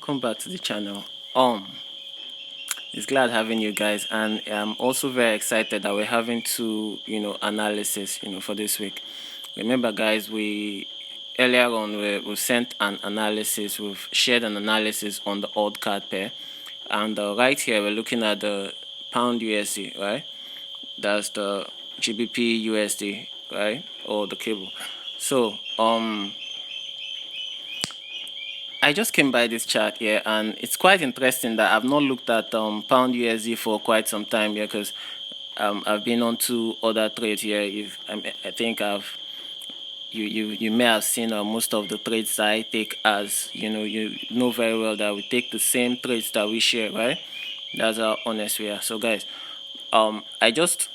welcome back to the channel. It's glad having you guys, and I'm also very excited that we're having two analysis for this week. Remember guys, we earlier on we sent an analysis, we've shared an analysis on the odd card pair, and right here we're looking at the pound USD, right? That's the GbpUsd, right? Or the cable. So I just came by this chart here, and it's quite interesting that I've not looked at pound USD for quite some time here, because I've been on to other trades here. I think you may have seen most of the trades that I take, as you know very well that we take the same trades that we share, right? That's how honest we are. So guys, I just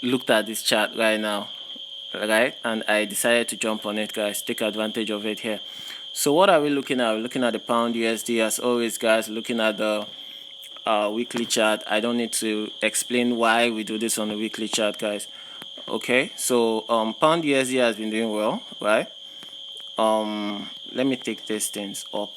looked at this chart right now, right, and I decided to jump on it, guys. Take advantage of it here. So what are we looking at? We're looking at the pound USD as always, guys. Looking at the weekly chart. I don't need to explain why we do this on the weekly chart, guys. Okay, so pound USD has been doing well, right? Let me take these things up,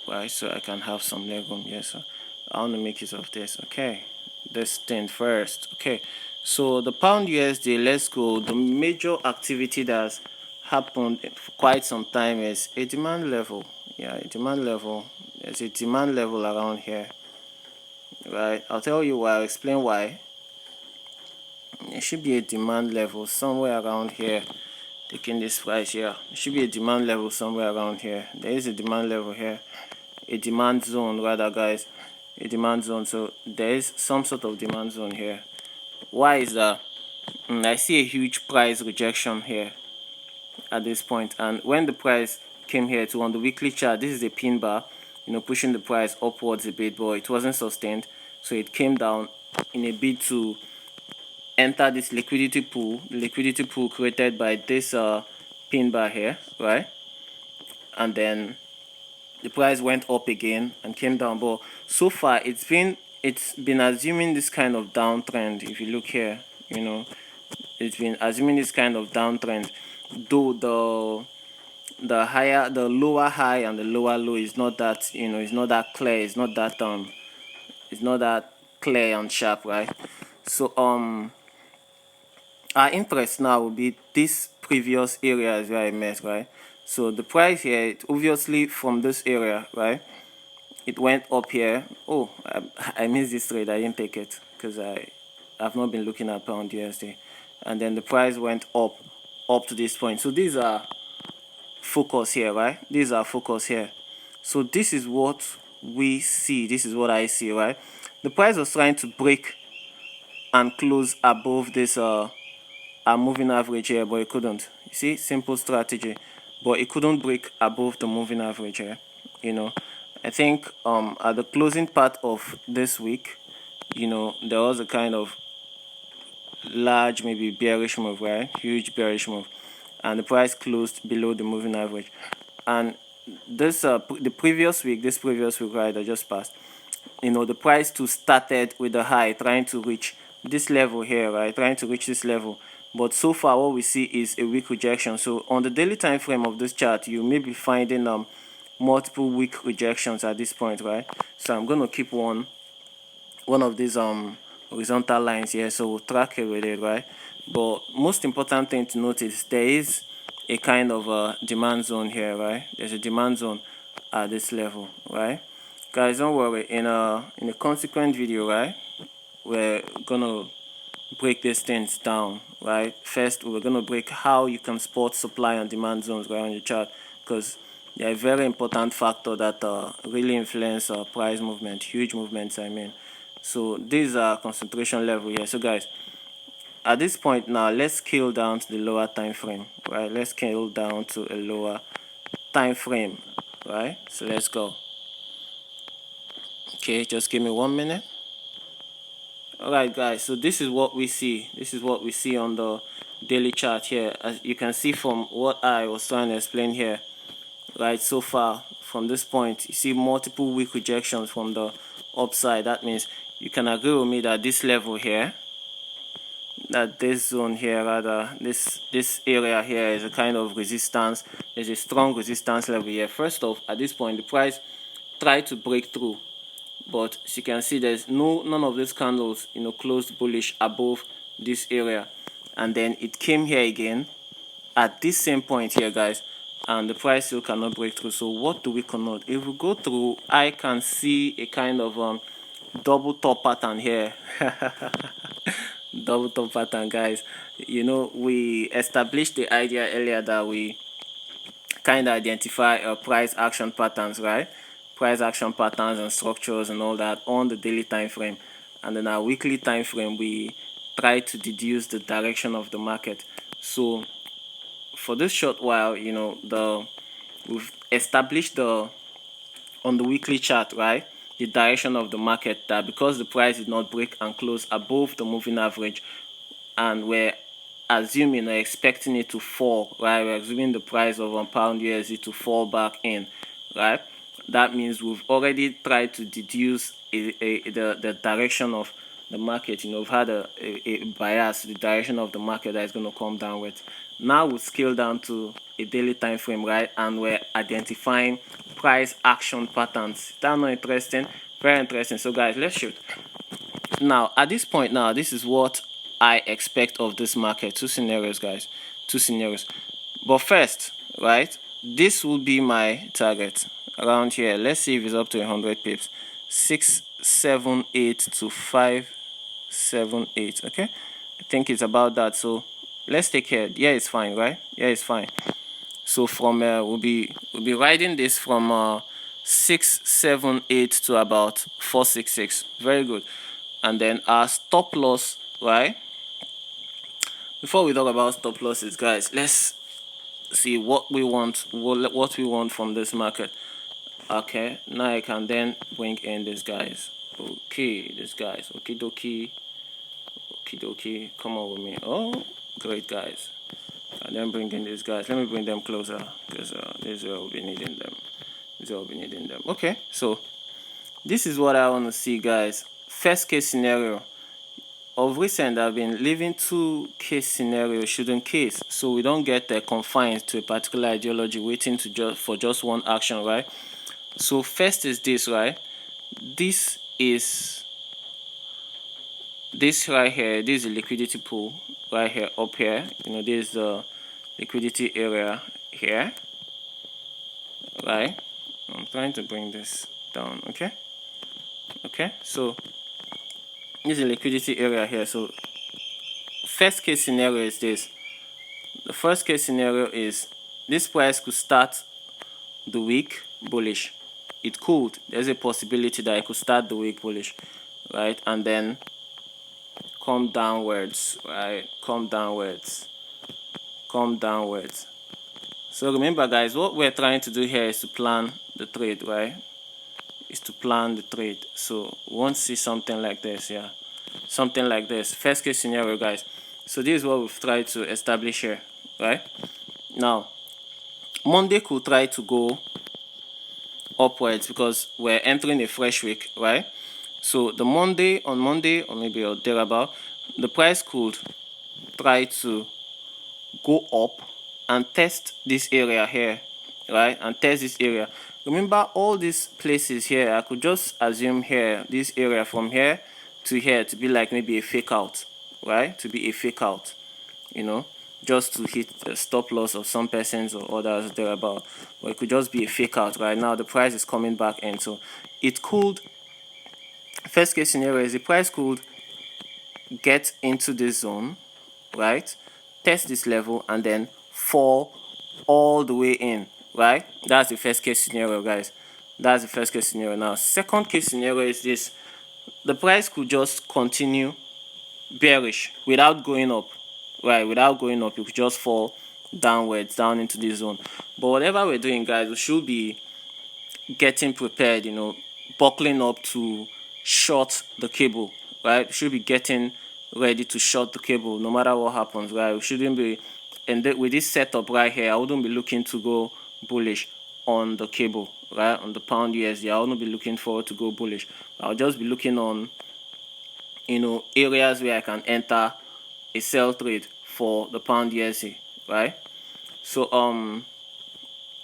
right, so I can have some leg room. Yes, so I want to make use of this. Okay, this thing first. Okay, so the pound USD, let's go. The major activity that's happened for quite some time is a demand level. Yeah, a demand level. There's a demand level around here, right? I'll tell you why. I'll explain why. There should be a demand level somewhere around here. Taking this price here, there should be a demand level somewhere around here. There is a demand level here, a demand zone rather, guys, a demand zone. So there is some sort of demand zone here. Why is that? I see a huge price rejection here at this point, and when the price came here to on the weekly chart, this is a pin bar, pushing the price upwards a bit, but it wasn't sustained, so it came down in a bid to enter this liquidity pool, the liquidity pool created by this pin bar here, right? And then the price went up again and came down, but so far it's been assuming this kind of downtrend. If you look here, it's been assuming this kind of downtrend, though the lower high and the lower low is not that it's not that clear, it's not that clear and sharp, right? So our interest now will be this previous areas where I missed, right? So the price here, it obviously from this area, right, it went up here. Oh, I missed this trade. I didn't take it because I've not been looking at pound USD. And then the price went up to this point. So these are focus here, right? These are focus here. So this is what we see. This is what I see, right? The price was trying to break and close above this moving average here, but it couldn't. You see, simple strategy, but it couldn't break above the moving average here. I think at the closing part of this week, there was a kind of large, maybe bearish move, right? Huge bearish move, and the price closed below the moving average. And this the previous week, right, that just passed, the price too started with a high, trying to reach this level here, right? Trying to reach this level. But so far what we see is a weak rejection. So on the daily time frame of this chart, you may be finding multiple weak rejections at this point, right? So I'm going to keep one of these horizontal lines here, so we'll track it with it, right? But most important thing to notice, there is a kind of demand zone here, right? There's a demand zone at this level, right? Guys, don't worry, in a consequent video, right, we're gonna break these things down, right? First, we're gonna break how you can spot supply and demand zones right on your chart, because they're a very important factor that really influence price movement, huge movements, I mean. So these are concentration level here. So guys, at this point now, let's scale down to the lower time frame, right? Let's scale down to a lower time frame, right? So let's go. Okay, just give me 1 minute. Alright guys, so this is what we see. This is what we see on the daily chart here. As you can see from what I was trying to explain here, right, so far from this point, you see multiple weak rejections from the upside. That means you can agree with me that this level here, that this zone here, rather, this area here is a kind of resistance. There's a strong resistance level here. First off, at this point, the price tried to break through, but as you can see, there's none of these candles, you know, closed bullish above this area, and then it came here again at this same point here, guys, and the price still cannot break through. So what do we connote? If we go through, I can see a kind of double top pattern here. Double top pattern, guys. You know, we established the idea earlier that we kind of identify price action patterns, right? Price action patterns and structures and all that on the daily time frame, and then our weekly time frame we try to deduce the direction of the market. So for this short while, you know, we've established on the weekly chart, right, the direction of the market, that because the price did not break and close above the moving average, and we're assuming or expecting it to fall, right? We're assuming the price of pound USD to fall back in, right? That means we've already tried to deduce the direction of the market. You know, we've had a bias, the direction of the market that is going to come downwards. Now we scale down to a daily time frame, right? And we're identifying price action patterns. That's not interesting? Very interesting. So guys, let's shoot. Now at this point, now this is what I expect of this market. Two scenarios, guys, two scenarios. But first, right, this will be my target around here. Let's see if it's up to 100 pips. 678 to 578. Okay, I think it's about that. So let's take here. Yeah, it's fine, right? Yeah, it's fine. So from we'll be riding this from 678 to about 466. Very good. And then our stop loss, right? Before we talk about stop losses, guys, let's see what we want, what we want from this market. Okay, now I can then bring in these guys. Okay, these guys. Okie dokie. Okie dokie. Come on with me. Oh, great, guys. And then bring in these guys. Let me bring them closer, because this is where we'll be needing them. This is where we'll be needing them. Okay, so this is what I want to see, guys. First case scenario. Of recent, I've been leaving two case scenarios shouldn't case, so we don't get confined to a particular ideology, waiting to for just one action, right? So first is this, right? This is this right here. This is a liquidity pool right here, up here. You know, this is the liquidity area here, right? I'm trying to bring this down. Okay, so this is a liquidity area here. So first case scenario is this. The first case scenario is this price could start the week bullish. It could. There's a possibility that it could start the week bullish, right? And then come downwards, right? Come downwards. So remember, guys, what we're trying to do here is to plan the trade, right? So we won't see something like this, yeah. Something like this. First case scenario, guys. So this is what we've tried to establish here, right? Now, Monday could try to go upwards because we're entering a fresh week, right? So on Monday, or maybe or thereabout, the price could try to go up and test this area here, right? And test this area. Remember, all these places here, I could just assume here, this area from here to here, to be like maybe a fake out, right? To be a fake out, you know, just to hit the stop loss of some persons or others thereabout. But it could just be a fake out. Right now the price is coming back in, so it could, first case scenario is the price could get into this zone, right, test this level and then fall all the way in, right? That's the first case scenario, guys. That's the first case scenario. Now second case scenario is this. The price could just continue bearish without going up, right? Without going up, it could just fall downwards, down into this zone. But whatever we're doing, guys, we should be getting prepared, you know, buckling up to short the cable, right? We should be getting ready to short the cable no matter what happens, right? We shouldn't be, and with this setup right here, I wouldn't be looking to go bullish on the cable, right? On the pound USD, I wouldn't be looking forward to go bullish. I'll just be looking on, you know, areas where I can enter a sell trade for the pound USD, right? So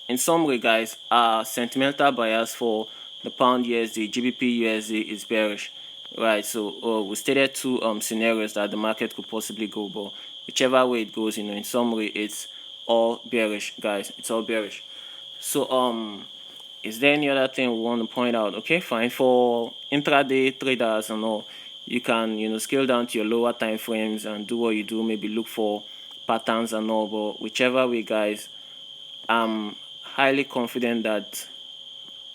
in summary, guys, our sentimental bias for the pound USD, GBP USD is bearish, right? So we stated two scenarios that the market could possibly go, but whichever way it goes, in summary, it's all bearish, guys. It's all bearish. So is there any other thing we want to point out? Okay, fine. For intraday traders and all, you can scale down to your lower time frames and do what you do. Maybe look for patterns and all. But whichever way, guys, I'm highly confident that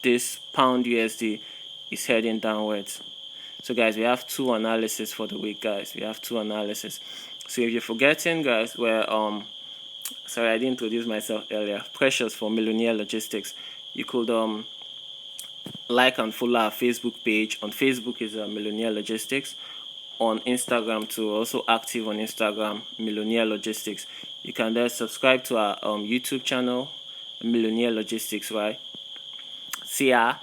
this pound USD is heading downwards. So guys, we have two analysis for the week, guys. We have two analysis. So if you're forgetting, guys, sorry, I didn't introduce myself earlier. Precious for Millionaire Logistics. You could like and follow our Facebook page. On Facebook is Millionaire Logistics. On Instagram too, also active on Instagram, Millionaire Logistics. You can then subscribe to our YouTube channel, Millionaire Logistics, right? See ya.